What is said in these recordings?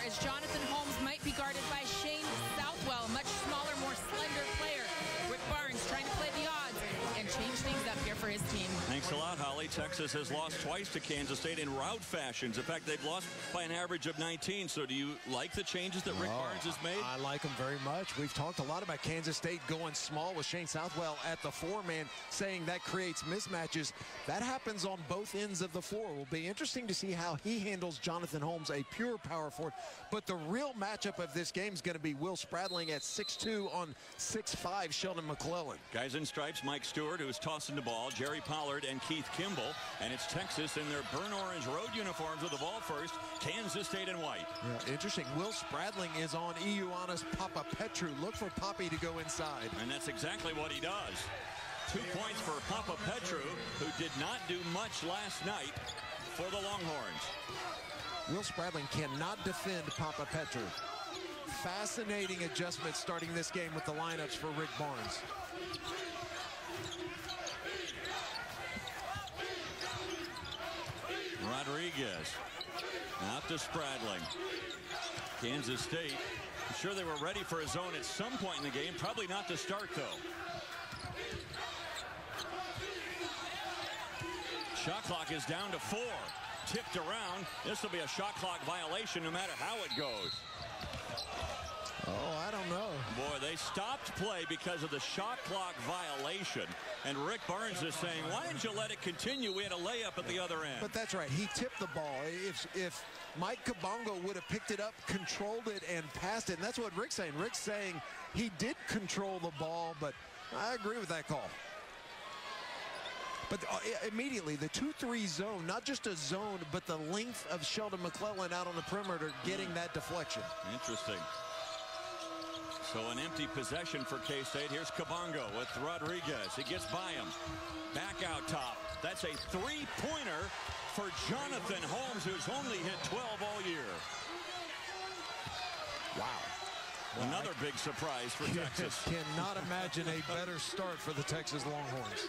As Jonathan Holmes might be guarded by Shane Southwell, much smaller, more slender player. Rick Barnes trying to play the odds and change things up here for his team. Thanks a lot, Holly. Texas has lost twice to Kansas State in rout fashions. In fact, they've lost by an average of 19. So do you like the changes that Rick Barnes has made? I like them very much. We've talked a lot about Kansas State going small with Shane Southwell at the four-man, saying that creates mismatches. That happens on both ends of the floor. It will be interesting to see how he handles Jonathan Holmes, a pure power forward. But the real matchup of this game is going to be Will Spradling at 6'2" on 6'5" Sheldon McClellan. Guys in stripes, Mike Stewart, who's tossing the ball, Jerry Pollard and Keith Kimball. And it's Texas in their burnt orange road uniforms with the ball first, Kansas State in white. Yeah, interesting. Will Spradling is on Ioannis Papapetru. Look for Papi to go inside. And that's exactly what he does. 2 points for Papapetru, who did not do much last night for the Longhorns. Will Spradling cannot defend Papapetru. Fascinating adjustment starting this game with the lineups for Rick Barnes. Rodriguez out to Spradling. Kansas State, I'm sure they were ready for a zone at some point in the game. Probably not to start, though. Shot clock is down to 4. Tipped around. This will be a shot clock violation no matter how it goes. Oh, I don't know. Boy, they stopped play because of the shot clock violation. And Rick Barnes is saying, why didn't you let it continue? We had a layup at the other end. But that's right. He tipped the ball. If Mike KABONGO would have picked it up, controlled it, and passed it, and that's what Rick's saying. Rick's saying he did control the ball, but I agree with that call. But immediately, the 2-3 zone, not just a zone, but the length of Sheldon McClellan out on the perimeter getting that deflection. Interesting. So an empty possession for K-State. Here's KABONGO with Rodriguez. He gets by him. Back out top. That's a three-pointer for Jonathan Holmes, who's only hit 12 all year. Wow. Another big surprise for Texas. Cannot imagine a better start for the Texas Longhorns.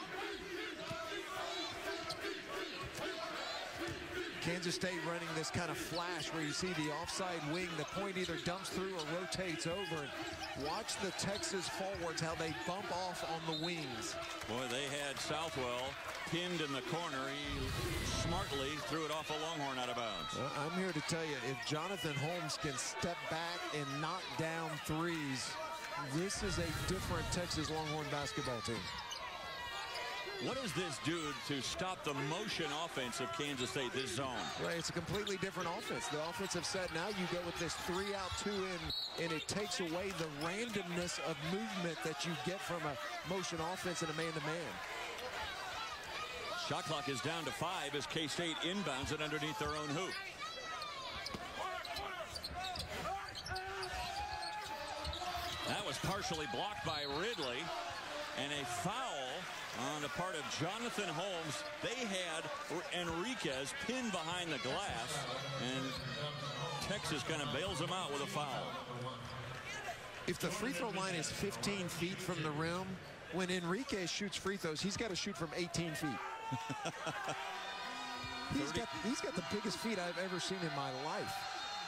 Kansas State running this kind of flash where you see the offside wing, the point either dumps through or rotates over. And watch the Texas forwards, how they bump off on the wings. Boy, they had Southwell pinned in the corner. He smartly threw it off a Longhorn out of bounds. Well, I'm here to tell you, if Jonathan Holmes can step back and knock down threes, this is a different Texas Longhorn basketball team. What does this do to stop the motion offense of Kansas State, this zone? Right, it's a completely different offense. The offensive set, now you go with this 3-out, 2-in, and it takes away the randomness of movement that you get from a motion offense and a man-to-man. Shot clock is down to 5 as K-State inbounds it underneath their own hoop. That was partially blocked by Ridley. And a foul on the part of Jonathan Holmes. They had HENRIQUEZ pinned behind the glass, and Texas kind of bails him out with a foul. If the free throw line is 15 feet from the rim, when HENRIQUEZ shoots free throws, he's got to shoot from 18 feet. He's got the biggest feet I've ever seen in my life.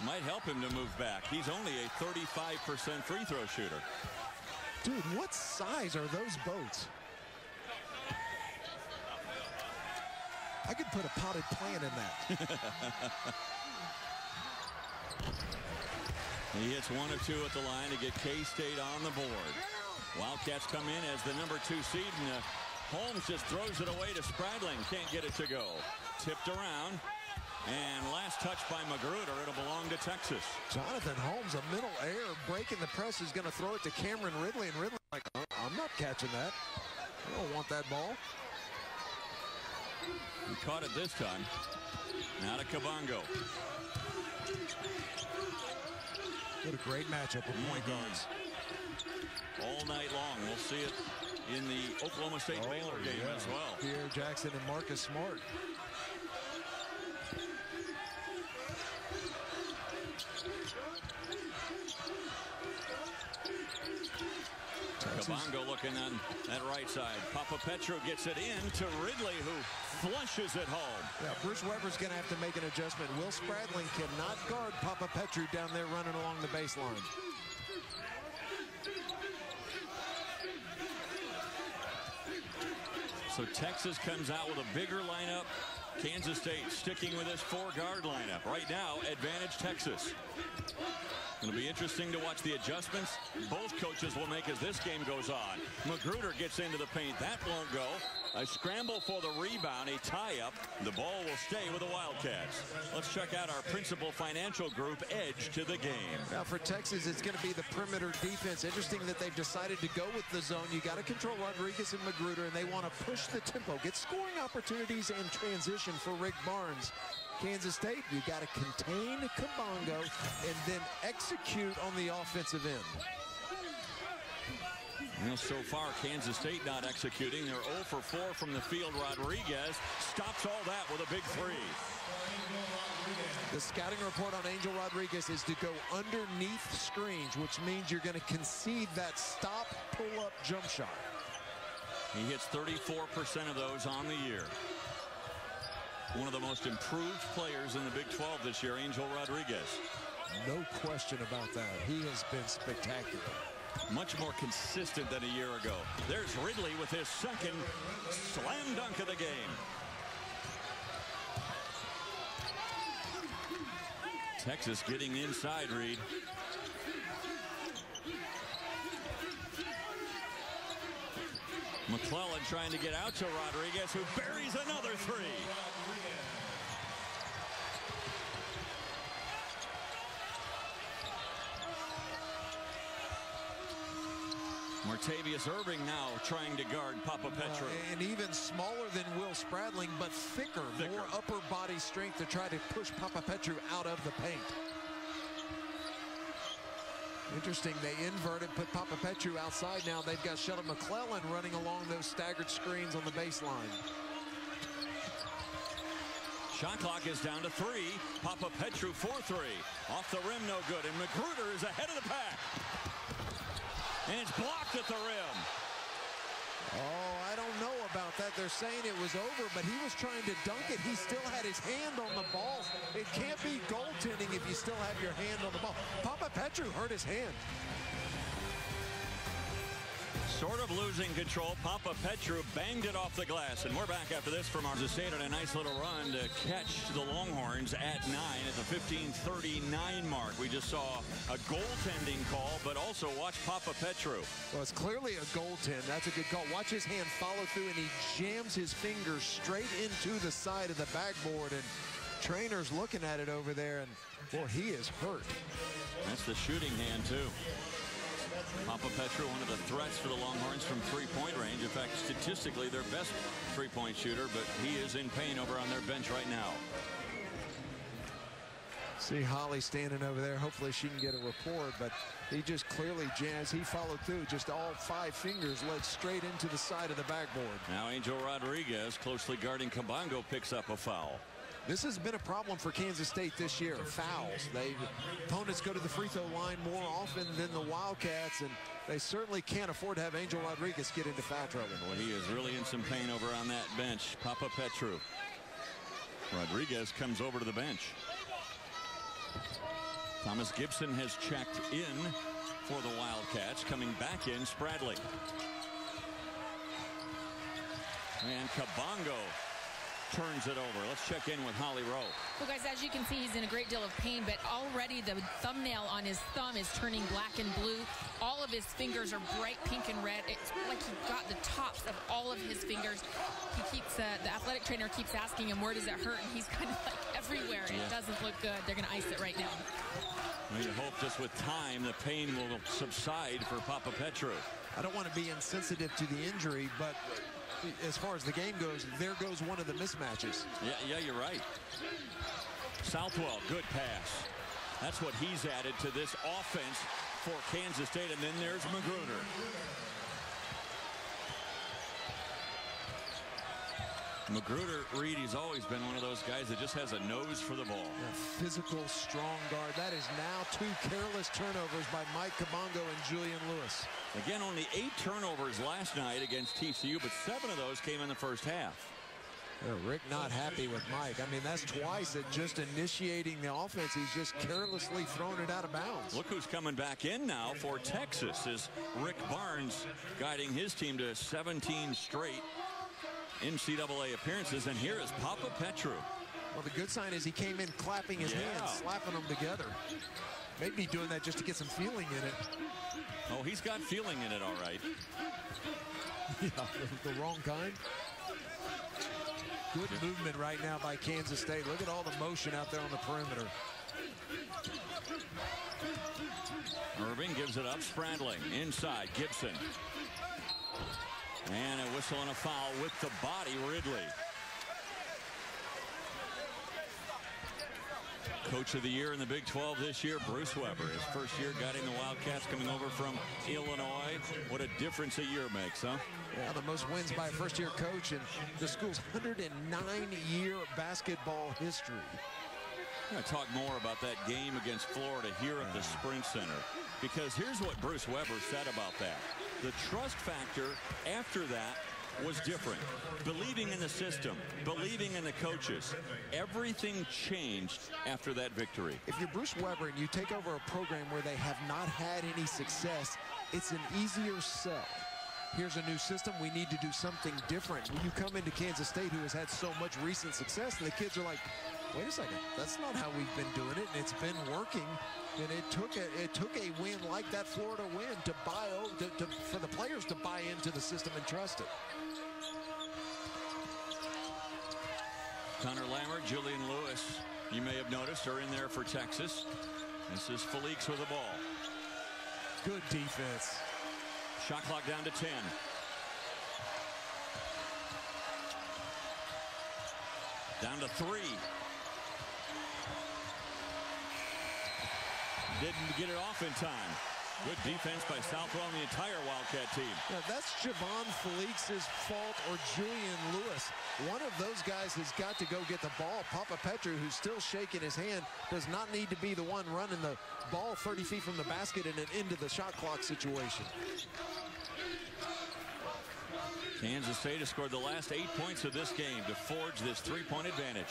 Might help him to move back. He's only a 35% free throw shooter. Dude, what size are those boats? I could put a potted plant in that. He hits 1 of 2 at the line to get K-State on the board. Wildcats come in as the number 2 seed, and Holmes just throws it away to Spradling. Can't get it to go. Tipped around. And last touch by McGruder. It'll belong to Texas. Jonathan Holmes, a middle air, breaking the press, is going to throw it to Cameron Ridley. And Ridley like, I'm not catching that. I don't want that ball. He caught it this time. Now to KABONGO. What a great matchup of point guards. All night long. We'll see it in the Oklahoma State Baylor game as well. Pierre Jackson and Marcus Smart. KABONGO looking on that right side. Papapetru gets it in to Ridley, who flushes it home. Yeah, Bruce Weber's going to have to make an adjustment. Will Spradling cannot guard Papa Petru down there running along the baseline. So Texas comes out with a bigger lineup. Kansas State sticking with this 4-guard lineup. Right now, advantage Texas. It'll be interesting to watch the adjustments both coaches will make as this game goes on. McGruder gets into the paint. That won't go. A scramble for the rebound, a tie-up. The ball will stay with the Wildcats. Let's check out our principal financial group, Edge to the game. Now for Texas, it's going to be the perimeter defense. Interesting that they've decided to go with the zone. You got to control Rodriguez and McGruder, and they want to push the tempo, get scoring opportunities and transition for Rick Barnes. Kansas State, you got to contain Kabongo and then execute on the offensive end. Well, so far, Kansas State not executing. They're 0 for 4 from the field. Rodriguez stops all that with a big three. The scouting report on Angel Rodriguez is to go underneath screens, which means you're going to concede that stop, pull-up jump shot. He hits 34% of those on the year. One of the most improved players in the Big 12 this year, Angel Rodriguez. No question about that. He has been spectacular. Much more consistent than a year ago. There's Ridley with his second slam dunk of the game. Texas getting inside, Reed. McClellan trying to get out to Rodriguez, who buries another three. Martavious Irving now trying to guard Papa Petru. And even smaller than Will Spradling, but thicker, more upper body strength to try to push Papa Petru out of the paint. Interesting, they inverted, put Papa Petru outside. Now they've got Sheldon McClellan running along those staggered screens on the baseline. Shot clock is down to 3. Papa Petru for 3. Off the rim, no good. And McGruder is ahead of the pack. And it's blocked at the rim. Oh, I don't know about that. They're saying it was over, but he was trying to dunk it. He still had his hand on the ball. It can't be goaltending if you still have your hand on the ball. Papa Petru hurt his hand. Sort of losing control. Papa Petru banged it off the glass. And we're back after this from our State on a nice little run to catch the Longhorns at 9 at the 15:39 mark. We just saw a goaltending call, but also watch Papa Petru. Well, it's clearly a goaltend. That's a good call. Watch his hand follow through, and he jams his fingers straight into the side of the backboard. And trainer's looking at it over there, and, boy, he is hurt. That's the shooting hand, too. Papa Petru, one of the threats for the Longhorns from three-point range. In fact, statistically, their best three-point shooter, but he is in pain over on their bench right now. See Holly standing over there. Hopefully she can get a report, but he just clearly jams. He followed through. Just all 5 fingers led straight into the side of the backboard. Now Angel Rodriguez, closely guarding Kabongo, picks up a foul. This has been a problem for Kansas State this year. Fouls. Opponents go to the free throw line more often than the Wildcats, and they certainly can't afford to have Angel Rodriguez get into foul trouble. Well, he is really in some pain over on that bench. Papa Petru. Rodriguez comes over to the bench. Thomas Gibson has checked in for the Wildcats. Coming back in, Spradling. And Kabongo turns it over. Let's check in with Holly Rowe. Well, guys, as you can see, he's in a great deal of pain, but already the thumbnail on his thumb is turning black and blue. All of his fingers are bright pink and red. It's like he got the tops of all of his fingers. He keeps, the athletic trainer keeps asking him, where does it hurt? And he's kind of like everywhere. It doesn't look good. They're going to ice it right now. We hope just with time, the pain will subside for Papa Petru. I don't want to be insensitive to the injury, but as far as the game goes, there goes one of the mismatches. Yeah, you're right. Southwell, good pass. That's what he's added to this offense for Kansas State. And then there's McGruder. McGruder, Reed, he's always been one of those guys that just has a nose for the ball. A physical, strong guard. That is now 2 careless turnovers by Mike Kabongo and Julian Lewis. Again, only 8 turnovers last night against TCU, but 7 of those came in the first half. Rick not happy with Mike. I mean, that's twice at just initiating the offense. He's just carelessly thrown it out of bounds. Look who's coming back in now for Texas is Rick Barnes, guiding his team to 17 straight NCAA appearances. And here is Papa Petru. Well, the good sign is he came in clapping his hands, slapping them together. Maybe doing that just to get some feeling in it. Oh, he's got feeling in it, all right. Yeah, the wrong kind. Good movement right now by Kansas State. Look at all the motion out there on the perimeter. Irving gives it up. Spradling inside. Gibson. And a whistle and a foul with the body. Ridley. Coach of the year in the Big 12 this year, Bruce Weber. His first year guiding the Wildcats, coming over from Illinois. What a difference a year makes, huh? Yeah, the most wins by a first-year coach in the school's 109-year basketball history. I'm going to talk more about that game against Florida here at the Sprint Center, because here's what Bruce Weber said about that. The trust factor after that was different. Believing in the system, believing in the coaches. Everything changed after that victory. If you're Bruce Weber and you take over a program where they have not had any success, it's an easier sell. Here's a new system. We need to do something different. When you come into Kansas State, who has had so much recent success, and the kids are like, wait a second, that's not how we've been doing it, and it's been working. And it took a win like that Florida win to for the players to buy into the system and trust it. Connor Lammert, Julian Lewis, you may have noticed, are in there for Texas. This is Felix with the ball. Good defense. Shot clock down to 10. Down to 3. Didn't get it off in time. Good defense by Southwell and the entire Wildcat team. Now that's Javon Felix's fault or Julian Lewis. One of those guys has got to go get the ball. Papa Petru, who's still shaking his hand, does not need to be the one running the ball 30 feet from the basket and into the shot clock situation. Kansas State has scored the last 8 points of this game to forge this 3-point advantage.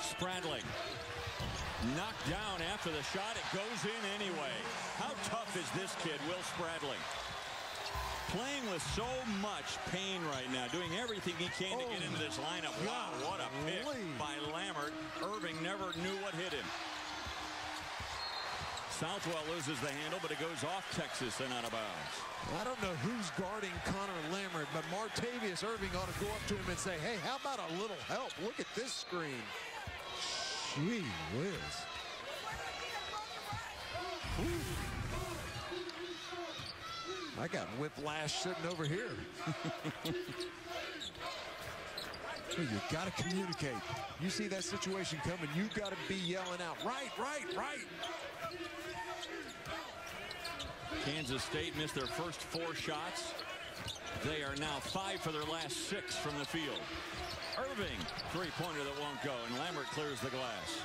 Spradling. Knocked down after the shot. It goes in anyway. How tough is this kid, Will Spradling? Playing with so much pain right now, doing everything he can to get into this lineup. Wow, what a pick by Lammert. Irving never knew what hit him. Southwell loses the handle, but it goes off Texas and out of bounds. I don't know who's guarding Connor Lammert, but Martavious Irving ought to go up to him and say, hey, how about a little help? Look at this screen. Gee whiz. I got whiplash sitting over here. You got to communicate. You see that situation coming, you got to be yelling out, right, right, right. Kansas State missed their first 4 shots. They are now 5 for their last 6 from the field. Irving, 3-pointer that won't go, and Lammert clears the glass.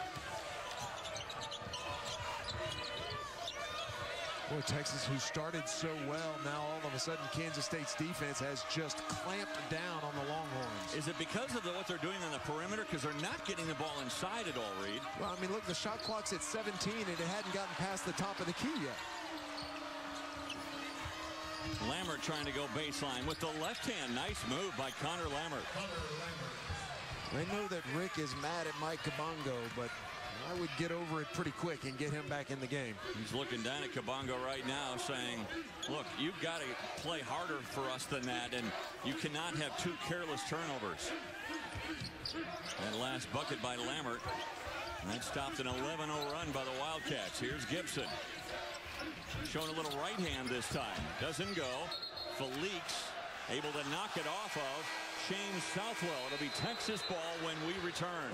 Boy, Texas, who started so well, now all of a sudden Kansas State's defense has just clamped down on the Longhorns. Is it because of what they're doing on the perimeter? Because they're not getting the ball inside at all, Reed. Well, I mean, look, the shot clock's at 17, and it hadn't gotten past the top of the key yet. Lammert trying to go baseline with the left hand. Nice move by Connor Lammert. I know that Rick is mad at Mike Kabongo, but I would get over it pretty quick and get him back in the game. He's looking down at Kabongo right now saying, look, you've got to play harder for us than that, and you cannot have 2 careless turnovers. That last bucket by Lammert. And that stopped an 11-0 run by the Wildcats. Here's Gibson. Showing a little right hand this time. Doesn't go. Felix able to knock it off of Shane Southwell. It'll be Texas ball when we return.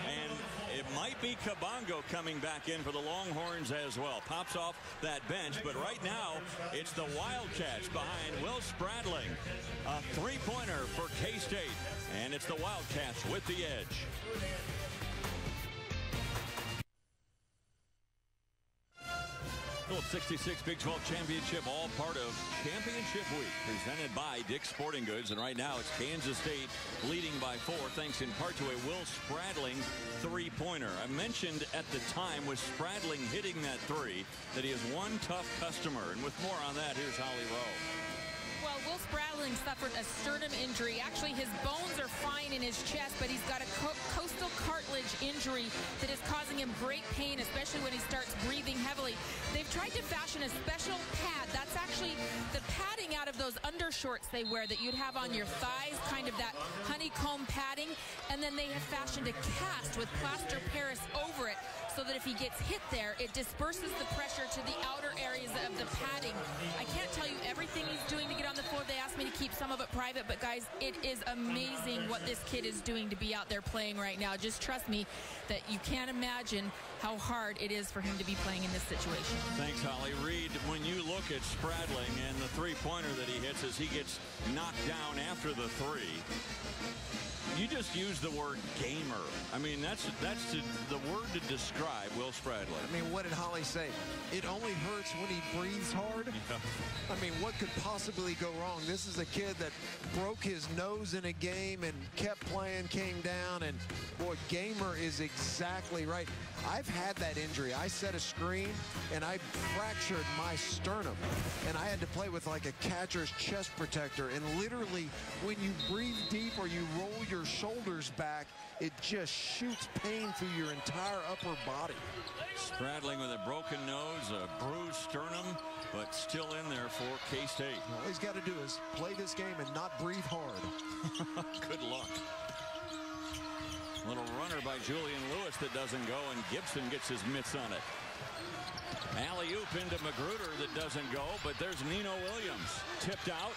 And it might be Kabongo coming back in for the Longhorns as well. Pops off that bench, but right now it's the Wildcats behind Will Spradling. A 3-pointer for K-State. And it's the Wildcats with the edge. Phillips 66 Big 12 Championship, all part of Championship Week, presented by Dick's Sporting Goods. And right now it's Kansas State leading by 4, thanks in part to a Will Spradling three-pointer. I mentioned at the time with Spradling hitting that three that he has one tough customer. And with more on that, here's Holly Rowe. Well, Will Spradling suffered a sternum injury. Actually, his bones are fine in his chest, but he's got a coastal cartilage injury that is causing him great pain, especially when he starts breathing heavily. They've tried to fashion a special pad. That's actually the padding out of those undershorts they wear that you'd have on your thighs, kind of that honeycomb padding. And then they have fashioned a cast with plaster Paris over it, so that if he gets hit there, it disperses the pressure to the outer areas of the padding. I can't tell you everything he's doing to get on the floor. They asked me to keep some of it private, but guys, it is amazing what this kid is doing to be out there playing right now. Just trust me that you can't imagine how hard it is for him to be playing in this situation. Thanks, Holly. Reed, when you look at Spradling and the three-pointer that he hits as he gets knocked down after the three, you just use the word gamer. I mean, that's the word to describe Will Spradling. I mean, what did Holly say? It only hurts when he breathes hard. Yeah. I mean, what could possibly go wrong? This is a kid that broke his nose in a game and kept playing, came down, and boy, gamer is exactly right. I've had that injury. I set a screen and I fractured my sternum, and I had to play with like a catcher's chest protector, and literally when you breathe deep or you roll your shoulders back, it just shoots pain through your entire upper body. Spradling with a broken nose, a bruised sternum, but still in there for K-State. All he's got to do is play this game and not breathe hard. Good luck. Little runner by Julian Lewis that doesn't go, and Gibson gets his mitts on it. Alley-oop into McGruder that doesn't go, but there's Nino Williams. Tipped out.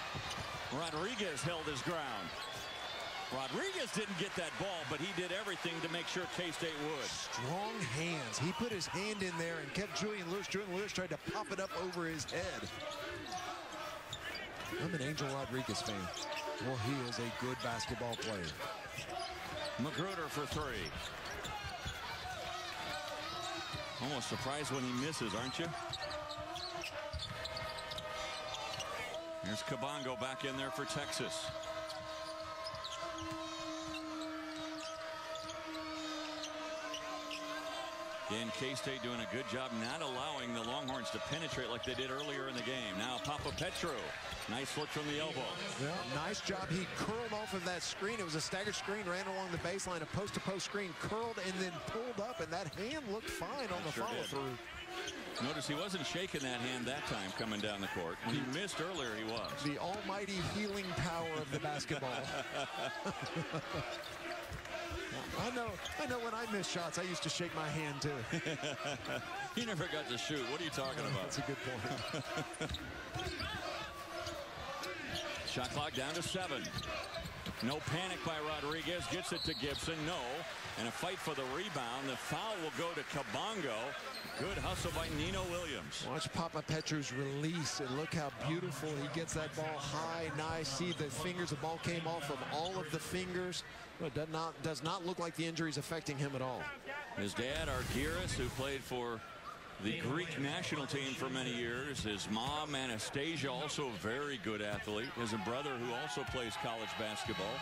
Rodriguez held his ground. Rodriguez didn't get that ball, but he did everything to make sure K-State would. Strong hands. He put his hand in there and kept Julian Lewis. Julian Lewis tried to pop it up over his head. I'm an Angel Rodriguez fan. Well, he is a good basketball player. McGruder for three. Almost surprised when he misses, aren't you? Here's KABONGO back in there for Texas. Again, K-State doing a good job not allowing the Longhorns to penetrate like they did earlier in the game. Now Papapetru. Nice look from the elbow. Yeah, nice job. He curled off of that screen. It was a staggered screen, ran along the baseline, a post-to-post screen, curled and then pulled up, and that hand looked fine on the follow-through. Notice he wasn't shaking that hand that time coming down the court. When he missed earlier, he was. The almighty healing power of the basketball. I know when I miss shots, I used to shake my hand too. He never got to shoot. What are you talking about? That's a good point. Shot clock down to 7. No panic by Rodriguez. Gets it to Gibson. No. And a fight for the rebound. The foul will go to KABONGO. Good hustle by Nino Williams. Watch Papapetru's release, and look how beautiful he gets that ball high. Nice. See the fingers. The ball came off of all of the fingers. It does not look like the injury is affecting him at all. His dad, Argyris, who played for the Greek national team for many years. His mom, Anastasia, also a very good athlete. Has a brother who also plays college basketball.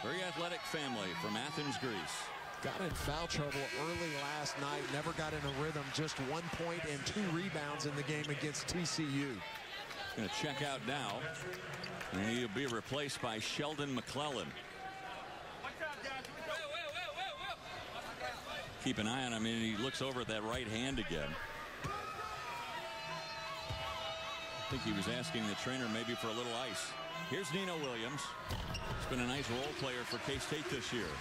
Very athletic family from Athens, Greece. Got in foul trouble early last night. Never got in a rhythm. Just 1 point and 2 rebounds in the game against TCU. Going to check out now. And he'll be replaced by Sheldon McClellan. Keep an eye on him, and he looks over at that right hand again. I think he was asking the trainer maybe for a little ice. Here's Nino Williams. He's been a nice role player for K-State this year.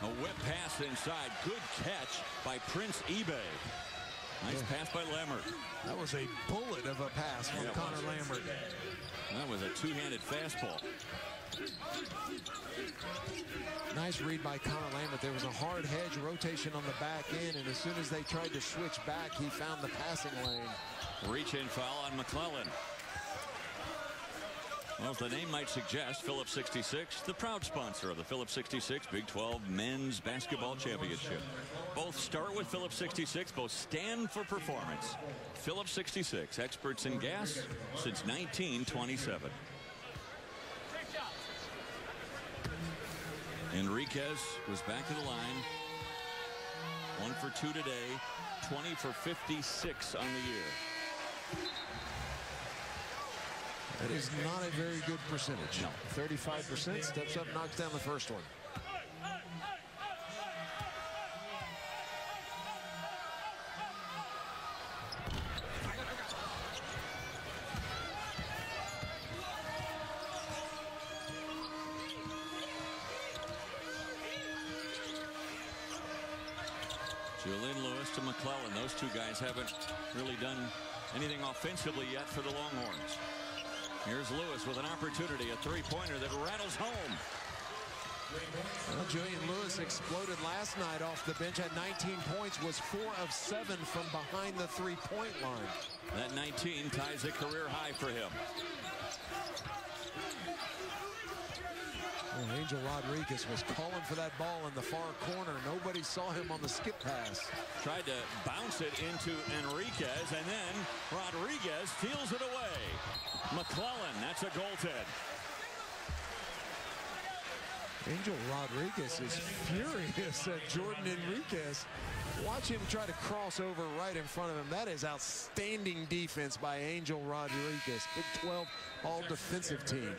A whip pass inside. Good catch by Prince eBay. Nice pass by Lambert. That was a bullet of a pass from Connor Lambert. That was a two-handed fastball. Nice read by Connor Lambert. There was a hard hedge rotation on the back end, and as soon as they tried to switch back, he found the passing lane. Reach-in foul on McClellan. Well, as the name might suggest, Phillips 66, the proud sponsor of the Phillips 66 Big 12 Men's Basketball Championship. Both start with Phillips 66, both stand for performance. Phillips 66, experts in gas since 1927. Henriquez was back to the line. 1 for 2 today, 20 for 56 on the year. That is not a very good percentage. No. 35%, steps up, knocks down the first one. Julian Lewis to McClellan. Those two guys haven't really done anything offensively yet for the Longhorns. Here's Lewis with an opportunity, a three-pointer that rattles home. Well, Julian Lewis exploded last night off the bench at 19 points, was 4 of 7 from behind the three-point line. That 19 ties a career high for him. Well, Angel Rodriguez was calling for that ball in the far corner. Nobody saw him on the skip pass. Tried to bounce it into Henriquez, and then Rodriguez steals it away. McClellan, that's a goaltend. Angel Rodriguez is furious at Jordan Henriquez. Watch him try to cross over right in front of him. That is outstanding defense by Angel Rodriguez. Big 12 all-defensive team.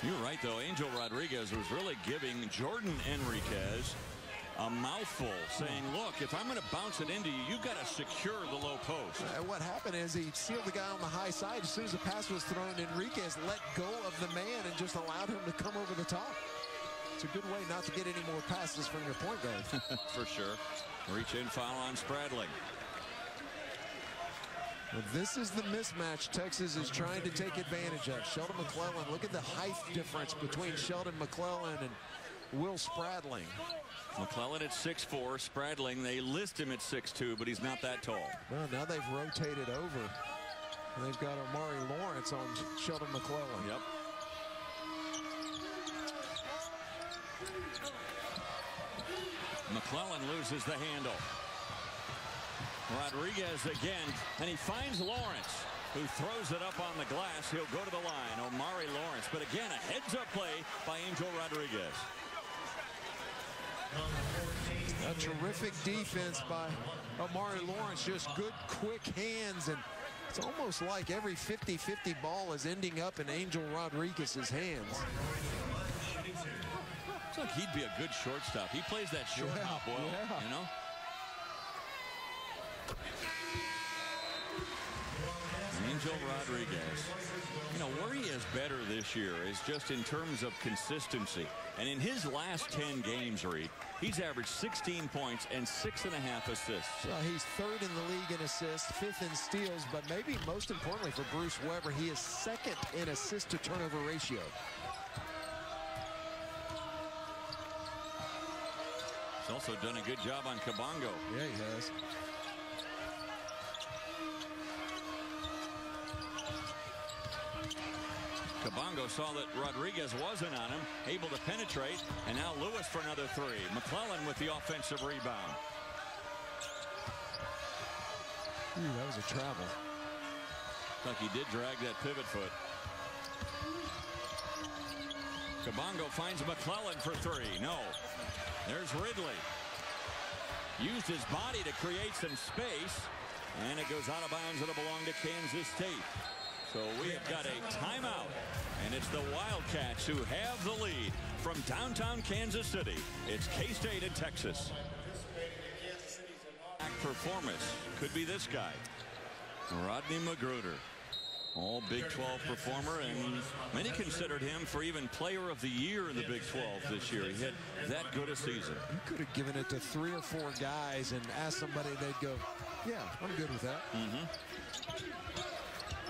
You're right, though. Angel Rodriguez was really giving Jordan Henriquez a mouthful, saying, look, if I'm going to bounce it into you, you've got to secure the low post. What happened is he sealed the guy on the high side. As soon as the pass was thrown, Henriquez let go of the man and just allowed him to come over the top. It's a good way not to get any more passes from your point guard. For sure. Reach-in foul on Spradling. Well, this is the mismatch Texas is trying to take advantage of. Sheldon McClellan, look at the height difference between Sheldon McClellan and Will Spradling. McClellan at 6'4", Spradling, they list him at 6'2", but he's not that tall. Well, now they've rotated over. And they've got Omari Lawrence on Sheldon McClellan. Yep. McClellan loses the handle. Rodriguez again, and he finds Lawrence, who throws it up on the glass. He'll go to the line. Omari Lawrence, but again, a heads-up play by Angel Rodriguez. A terrific defense by Omari Lawrence. Just good, quick hands, and it's almost like every 50-50 ball is ending up in Angel Rodriguez's hands. Looks like he'd be a good shortstop. He plays that shortstop well, you know. Angel Rodriguez, you know, where he is better this year is just in terms of consistency. And in his last 10 games, Reed, he's averaged 16 points and 6.5 assists. Well, he's third in the league in assists, fifth in steals, but maybe most importantly for Bruce Weber, he is second in assist to turnover ratio. He's also done a good job on Kabongo. Yeah, he has. Kabongo saw that Rodriguez wasn't on him, able to penetrate, and now Lewis for another three. McClellan with the offensive rebound. Ooh, that was a travel. Like he did drag that pivot foot. Kabongo finds McClellan for three. No. There's Ridley. Used his body to create some space, and it goes out of bounds. It'll belong to Kansas State. So we have got a timeout, and it's the Wildcats who have the lead from downtown Kansas City. It's K-State and Texas. Performance could be this guy, Rodney McGruder. All Big 12 performer, and many considered him for even player of the year in the Big 12 this year. He had that good a season. You could have given it to 3 or 4 guys and asked somebody, they'd go, yeah, I'm good with that.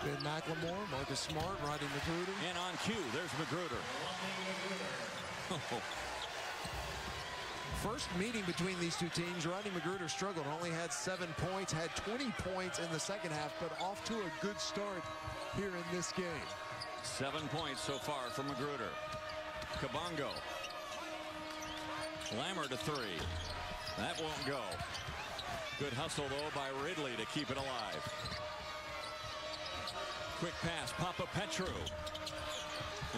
Ben McLemore, Marcus Smart, Rodney McGruder. And on cue, there's McGruder. First meeting between these two teams, Rodney McGruder struggled, only had 7 points, had 20 points in the second half, but off to a good start here in this game. 7 points so far for McGruder. Kabongo. Lammer to 3. That won't go. Good hustle, though, by Ridley to keep it alive. Quick pass, Petru.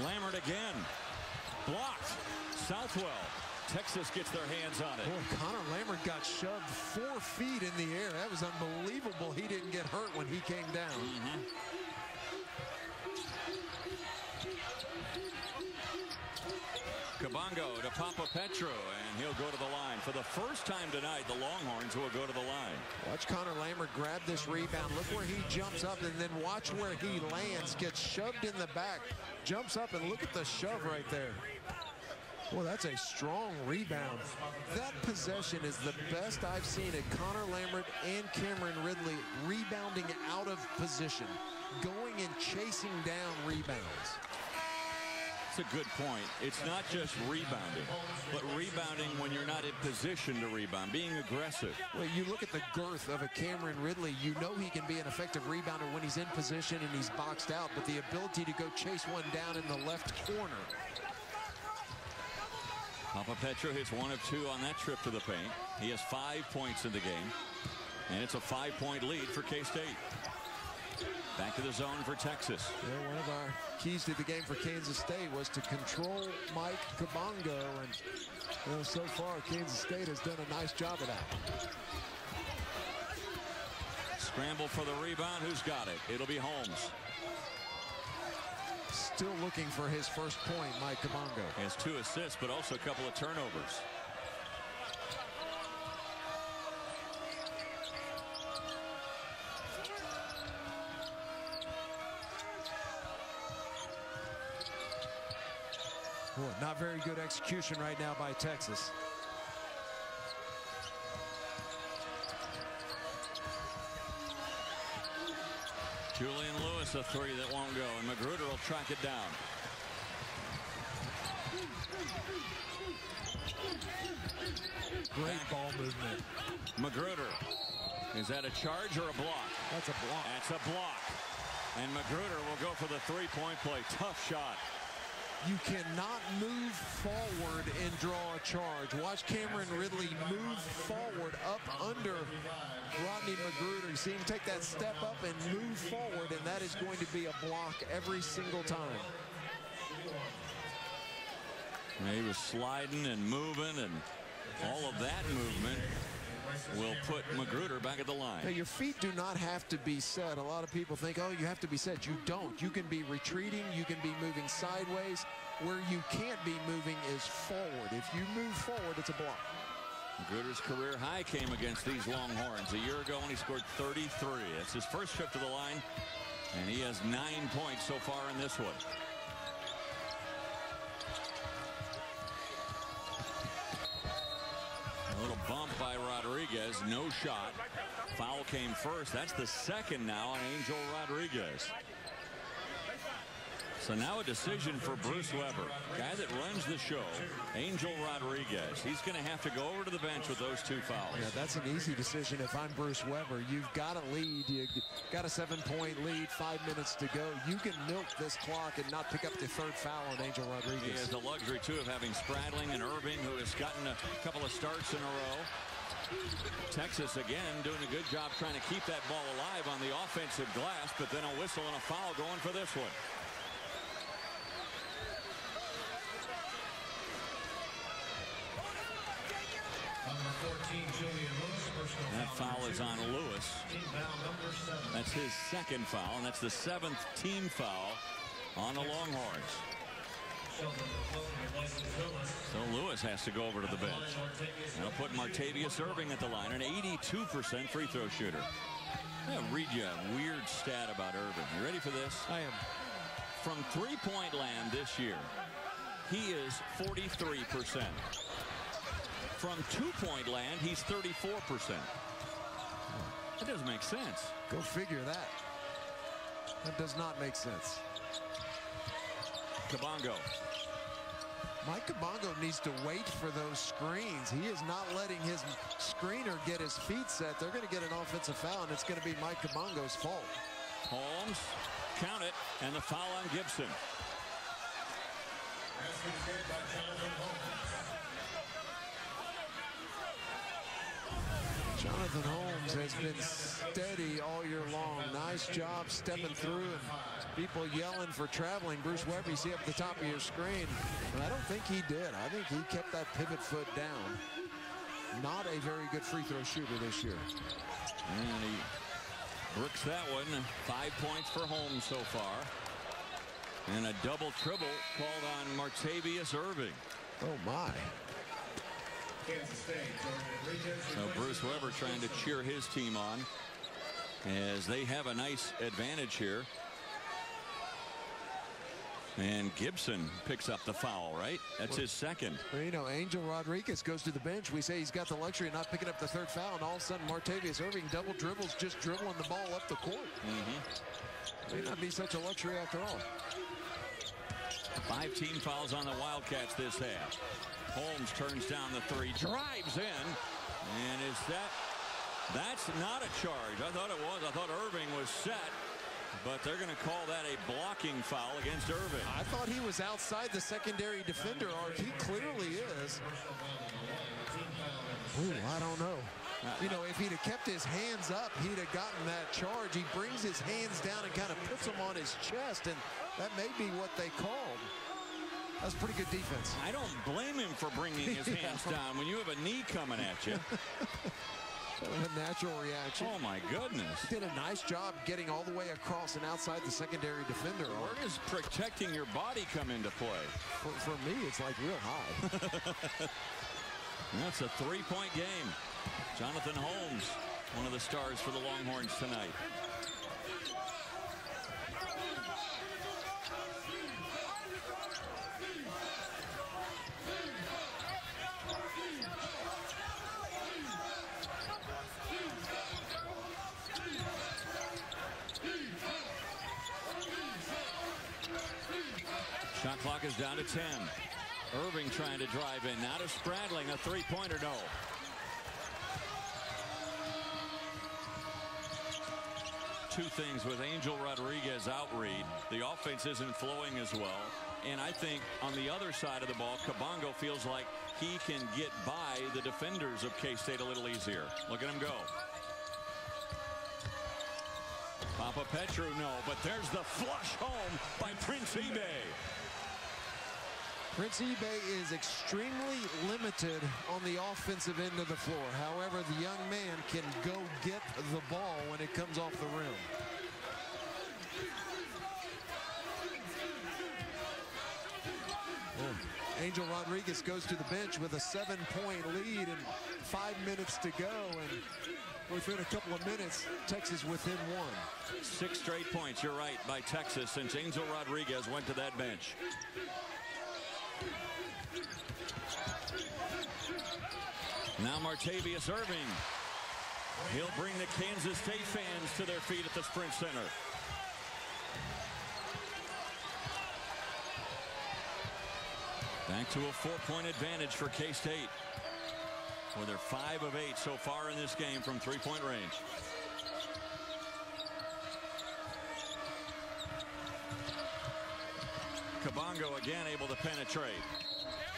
Lammert again. Blocked. Southwell. Texas gets their hands on it. Boy, Connor Lammert got shoved 4 feet in the air. That was unbelievable. He didn't get hurt when he came down. Kabongo to Petru, and he'll go to the line. For the first time tonight, the Longhorns will go to the line. Watch Connor Lammert grab this rebound. Look where he jumps up, and then watch where he lands. Gets shoved in the back. Jumps up, and look at the shove right there. Well, that's a strong rebound. That possession is the best I've seen at Connor Lammert and Cameron Ridley rebounding out of position, going and chasing down rebounds. That's a good point. It's not just rebounding, but rebounding when you're not in position to rebound, being aggressive. Well, you look at the girth of a Cameron Ridley, you know he can be an effective rebounder when he's in position and he's boxed out, but the ability to go chase one down in the left corner. Petru hits 1 of 2 on that trip to the paint. He has 5 points in the game, and it's a 5-point lead for K-State. Back to the zone for Texas. Yeah, one of our keys to the game for Kansas State was to control Mike Kabongo, and so far Kansas State has done a nice job of that. Scramble for the rebound. Who's got it? It'll be Holmes. Still looking for his first point, Mike Kabongo. He has 2 assists, but also a couple of turnovers. Boy, not very good execution right now by Texas. Julian Lewis, a 3 that won't go, and McGruder will track it down. Great ball movement. McGruder. Is that a charge or a block? That's a block. That's a block. And McGruder will go for the 3-point play. Tough shot. You cannot move forward and draw a charge. Watch Cameron Ridley move forward up under Rodney McGruder. You see him take that step up and move forward, and that is going to be a block every single time. He was sliding and moving, and all of that movement will put McGruder back at the line. Now, your feet do not have to be set. A lot of people think, oh, you have to be set. You don't. You can be retreating. You can be moving sideways. Where you can't be moving is forward. If you move forward, it's a block. McGruder's career high came against these Longhorns a year ago when he scored 33. It's his first trip to the line, and he has 9 points so far in this one. A little bump by Rodriguez, no shot. Foul came first. That's the second now on Angel Rodriguez. So now a decision for Bruce Weber, guy that runs the show, Angel Rodriguez. He's going to have to go over to the bench with those 2 fouls. Yeah, that's an easy decision if I'm Bruce Weber. You've got a lead. You got a 7-point lead, 5 minutes to go. You can milk this clock and not pick up the 3rd foul on Angel Rodriguez. He has the luxury, too, of having Spradling and Irving, who has gotten a couple of starts in a row. Texas, again, doing a good job trying to keep that ball alive on the offensive glass, but then a whistle and a foul going for this one. That foul is on Lewis. That's his 2nd foul, and that's the 7th team foul on the Longhorns. So Lewis has to go over to the bench. That'll put Martavious Irving at the line, an 82% free throw shooter. I'll read you a weird stat about Irving. You ready for this? I am. From three-point land this year, he is 43%. From two-point land, he's 34%. That doesn't make sense. Go figure that. That does not make sense. Kabongo. Mike Kabongo needs to wait for those screens. He is not letting his screener get his feet set. They're going to get an offensive foul, and it's going to be Mike Kabongo's fault. Holmes, count it, and the foul on Gibson. Jonathan Holmes has been steady all year long. Nice job stepping through and people yelling for traveling. Bruce Weber, you see up at the top of your screen. And I don't think he did. I think he kept that pivot foot down. Not a very good free throw shooter this year. And he bricks that one. 5 points for Holmes so far. And a double triple called on Martavious Irving. Oh my. So Bruce Weber trying to cheer his team on as they have a nice advantage here. And Gibson picks up the foul, right? That's his second. Well, you know, Angel Rodriguez goes to the bench. We say he's got the luxury of not picking up the third foul, and all of a sudden Martavious Irving double dribbles, just dribbling the ball up the court. May not be such a luxury after all. 5 team fouls on the Wildcats this half. Holmes turns down the three, drives in, and that's not a charge. I thought it was. I thought Irving was set, but they're going to call that a blocking foul against Irving. I thought he was outside the secondary defender, or he clearly is. Ooh, I don't know. You know, if he'd have kept his hands up, he'd have gotten that charge. He brings his hands down and kind of puts them on his chest, and that may be what they called. That's pretty good defense. I don't blame him for bringing his hands down when you have a knee coming at you. A natural reaction. Oh, my goodness. He did a nice job getting all the way across and outside the secondary defender. Where does protecting your body come into play? For me, it's like real high. That's a 3-point game. Jonathan Holmes, one of the stars for the Longhorns tonight. Shot clock is down to 10. Irving trying to drive in. Now to Spradling. A three-pointer, no. Two things with Angel Rodriguez out, Reed. The offense isn't flowing as well. And I think on the other side of the ball, Kabongo feels like he can get by the defenders of K-State a little easier. Look at him go. Papa Petru, no, but there's the flush home by Prince Ebay. Prince Ebay is extremely limited on the offensive end of the floor. However, the young man can go get the ball when it comes off the rim. Angel Rodriguez goes to the bench with a 7-point lead and 5 minutes to go. And within a couple of minutes, Texas within one. 6 straight points, you're right, by Texas since Angel Rodriguez went to that bench. Now Martavious Irving. He'll bring the Kansas State fans to their feet at the Sprint Center. Back to a 4-point advantage for K-State. Well, they're 5 of 8 so far in this game from 3-point range. Kabongo again able to penetrate.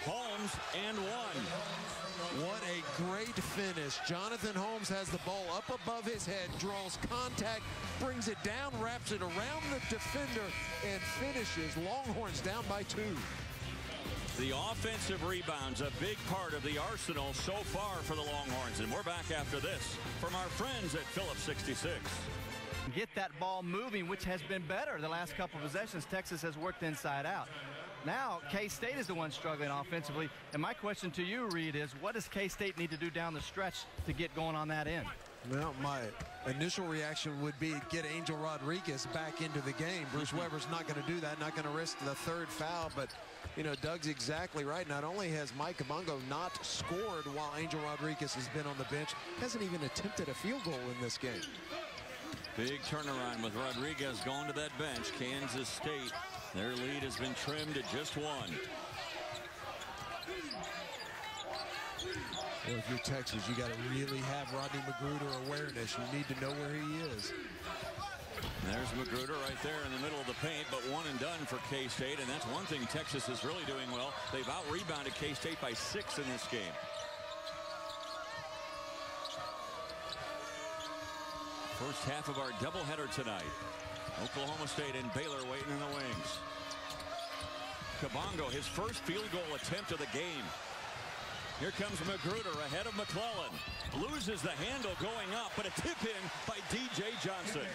Holmes and one. What a great finish. Jonathan Holmes has the ball up above his head, draws contact, brings it down, wraps it around the defender, and finishes. Longhorns down by 2. The offensive rebound's a big part of the arsenal so far for the Longhorns. And we're back after this from our friends at Phillips 66. Get that ball moving, which has been better the last couple of possessions. Texas has worked inside out. Now, K-State is the one struggling offensively. And my question to you, Reed, is what does K-State need to do down the stretch to get going on that end? Well, my initial reaction would be get Angel Rodriguez back into the game. Bruce Weber's not going to do that, not going to risk the third foul, but you know, Doug's exactly right. Not only has Mike KABONGO not scored while Angel Rodriguez has been on the bench, hasn't even attempted a field goal in this game. Big turnaround with Rodriguez going to that bench. Kansas State, their lead has been trimmed to just one. Well, if you're Texas, you got to really have Rodney McGruder awareness. You need to know where he is. There's McGruder right there in the middle of the paint, but one and done for K-State, and that's one thing Texas is really doing well. They've out-rebounded K-State by 6 in this game. First half of our doubleheader tonight. Oklahoma State and Baylor waiting in the wings. KABONGO, his first field goal attempt of the game. Here comes McGruder ahead of McClellan. Loses the handle going up, but a tip in by DJ Johnson.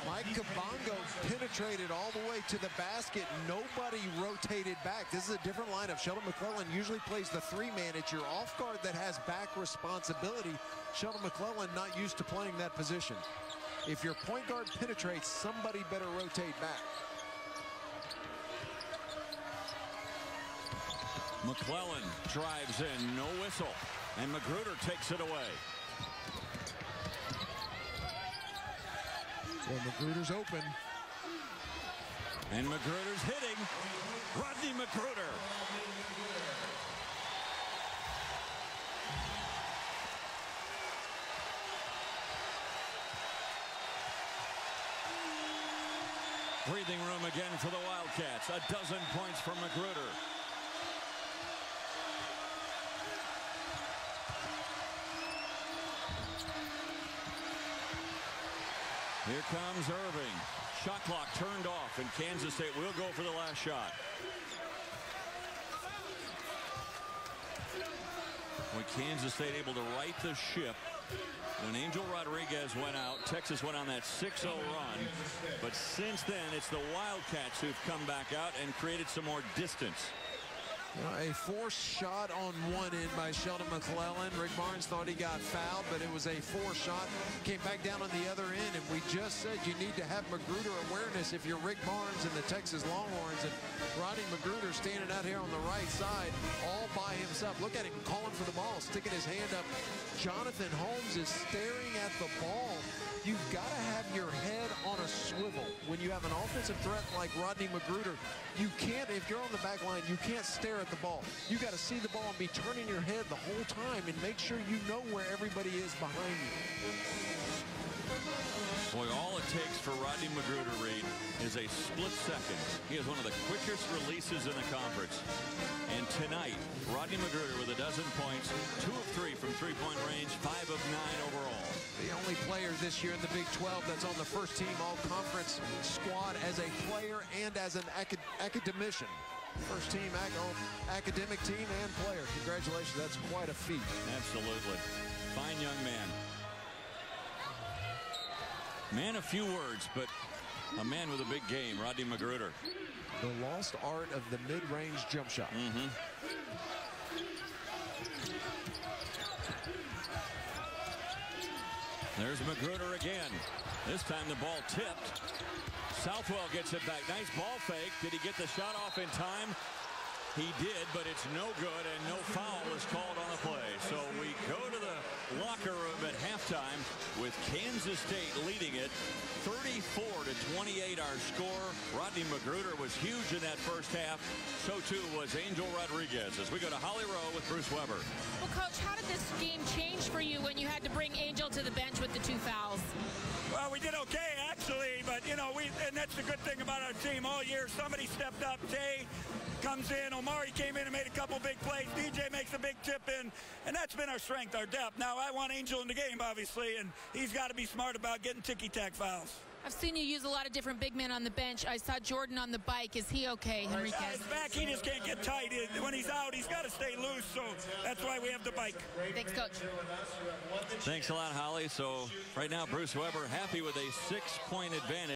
Mike KABONGO penetrated all the way to the basket. Nobody rotated back. This is a different lineup. Sheldon McClellan usually plays the 3-man. It's your off guard that has back responsibility. Sheldon McClellan not used to playing that position. If your point guard penetrates, somebody better rotate back. McClellan drives in, no whistle, and McGruder takes it away. Well, McGruder's open. And McGruder's hitting. Rodney McGruder. Breathing room again for the Wildcats. 12 points for McGruder. Here comes Irving. Shot clock turned off, and Kansas State will go for the last shot. When Kansas State able to right the ship. When Angel Rodriguez went out, Texas went on that 6-0 run. But since then, it's the Wildcats who've come back out and created some more distance. A forced shot on one end by Sheldon McClellan. Rick Barnes thought he got fouled, but it was a forced shot. Came back down on the other end, and we just said you need to have McGruder awareness if you're Rick Barnes and the Texas Longhorns. And Rodney McGruder standing out here on the right side all by himself. Look at him calling for the ball, sticking his hand up. Jonathan Holmes is staring at the ball. You've got to have your head on a swivel. When you have an offensive threat like Rodney McGruder, you can't, if you're on the back line, you can't stare at the ball. You got to see the ball and be turning your head the whole time and make sure you know where everybody is behind you. Boy, all it takes for Rodney McGruder, Reed, is a split second. He has one of the quickest releases in the conference. And tonight, Rodney McGruder with 12 points, 2 of 3 from three-point range, 5 of 9 overall. The only player this year in the Big 12 that's on the first team all-conference squad as a player and as an academician. First team academic team and player. Congratulations, that's quite a feat. Absolutely. Fine young man. Man of few words, but a man with a big game, Rodney McGruder. The lost art of the mid-range jump shot. There's McGruder again. This time the ball tipped. Southwell gets it back. Nice ball fake. Did he get the shot off in time? He did, but it's no good, and no foul is called on the play. So we go to the locker room at halftime with Kansas State leading it 34-28 our score. Rodney McGruder was huge in that first half. So too was Angel Rodriguez as we go to Holly Rowe with Bruce Weber. Well, Coach, how did this game change for you when you had to bring Angel to the bench with the 2 fouls? Well, we did okay, actually, but, you know, and that's the good thing about our team all year. Somebody stepped up. Tay comes in. Omari came in and made a couple big plays. DJ makes a big tip in, and that's been our strength, our depth. Now, I want Angel in the game, obviously, and he's got to be smart about getting ticky-tack fouls. I've seen you use a lot of different big men on the bench. I saw Jordan on the bike. Is he okay, HENRIQUEZ? His back, he just can't get tight. When he's out, he's got to stay loose, so that's why we have the bike. Thanks, Coach. Thanks a lot, Holly. So right now, Bruce Weber happy with a 6-point advantage.